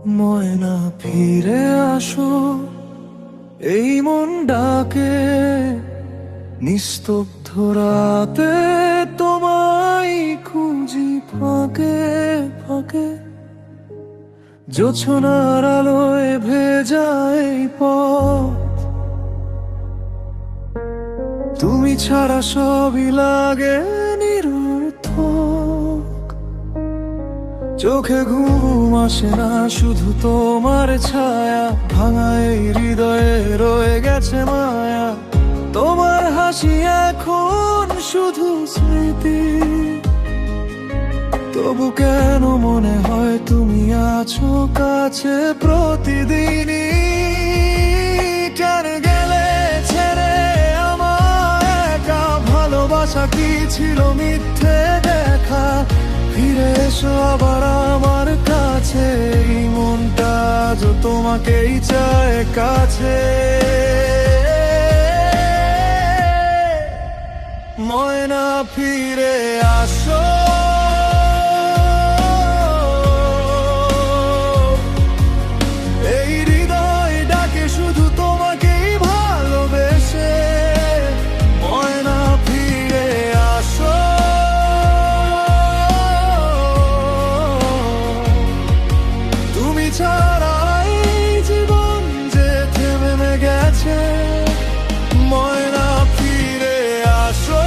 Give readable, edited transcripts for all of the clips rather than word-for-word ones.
ময়না ফিরে আসো, এই মন ডাকে। নিস্তব্ধ রাতে তোমায় খুঁজি ফাঁকে ফাঁকে। জোছনার আলোয় ভেজা এই পথ, তুমি ছাড়া সবই লাগে নিরর্থক। চোখে ঘুম আসে না, শুধু তোমার ছায়া। ভাঙা এই হৃদয়ে রয়ে গেছে মায়া। তোমার হাসি এখন শুধু স্মৃতি, তবু কেন মনে হয় তুমি আছো কাছে প্রতিদিনই। কেন গেলে ছেড়ে আমায় একা? ভালোবাসা কি ছিল মিথ্যে দেখা? ফিরে এসো আবার আমার কাছে, এই মনটা আজও তোমাকেই চায় কাছে। ময়না ফিরে আসো, এই হৃদয় ডাকে শুধু তোমাকেই ভালোবেসে। ময়না ফিরে আসো, তুমি ছাড়া এই জীবন যে থেমে গেছে। ময়না ফিরে আসো,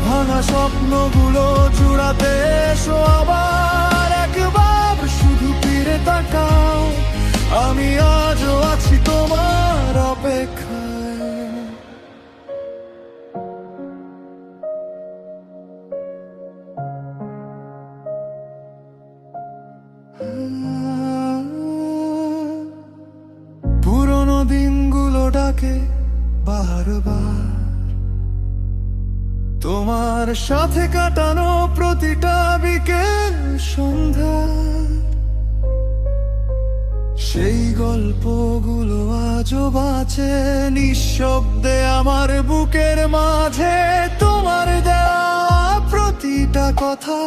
ভাঙা স্বপ্নগুলো জুড়াতে এসো আবার একবার। শুধু ফিরে তাকাও, আমি আজও আছি তোমার অপেক্ষায়। পুরনো দিনগুলো ডাকে বারবার, তোমার সাথে কাটানো প্রতিটা বিকেল সন্ধ্যা। সেই গল্পগুলো আজও বাঁচে নিঃশব্দে আমার বুকের মাঝে। তোমার দেওয়া প্রতিটা কথা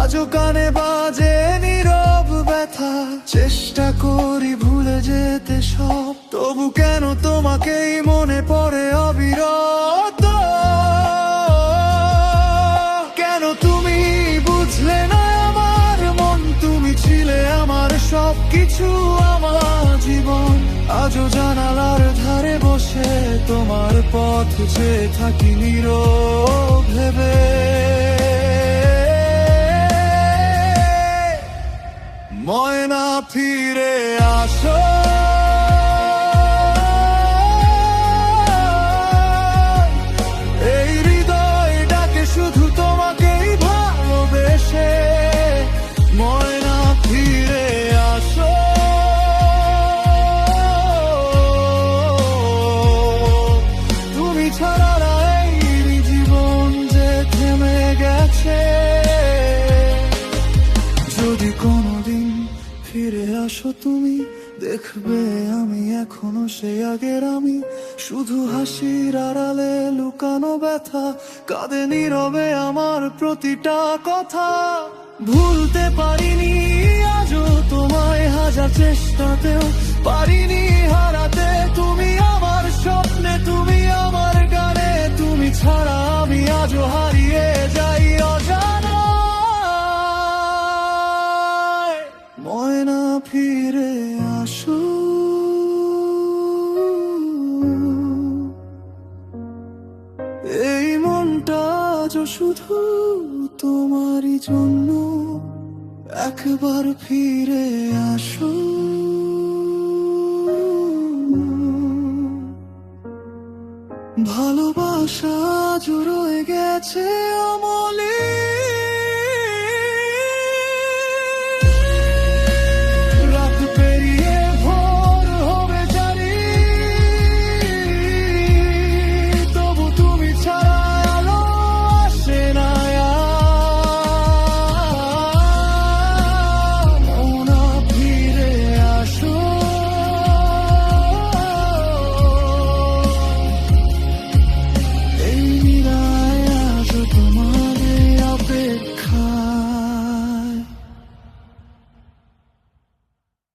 আজও কানে বাজে নীরব ব্যথা। চেষ্টা করি ভুলে যেতে সব, তবু কেন তোমাকেই মনে পড়ে অবিরত। কেন তুমি বুঝলে না আমার মন? তুমি ছিলে আমার সবকিছু, আমার জীবন। আজও জানালার ধারে বসে তোমার পথ চেয়ে থাকি নীরব ভেবে। ময়না ফিরে আসো, এই হৃদয় ডাকে শুধু তোমাকেই ভালোবেসে। ময়না ফিরে আসো, তুমি ছাড়া এই জীবন যে থেমে গেছে। যদি কোনোদিন ফিরে আসো তুমি, দেখবে আমি এখনো সেই আগের আমি। শুধু হাসির আড়ালে লুকানো ব্যথা, কাঁদে নীরবে আমার প্রতিটা কথা। ভুলতে পারিনি আজও তোমায়, হাজার চেষ্টাতেও পারিনি হারাতে। তুমি আমার স্বপ্নে, তুমি আমার গানে, তুমি ছাড়া আমি আজও হারিয়ে যাই অজানায়। ময়না ফিরে আসো, এই মনটা আজও শুধু তোমারই জন্য। একবার ফিরে আসো, ভালোবাসা আজও রয়ে গেছে অমলিন।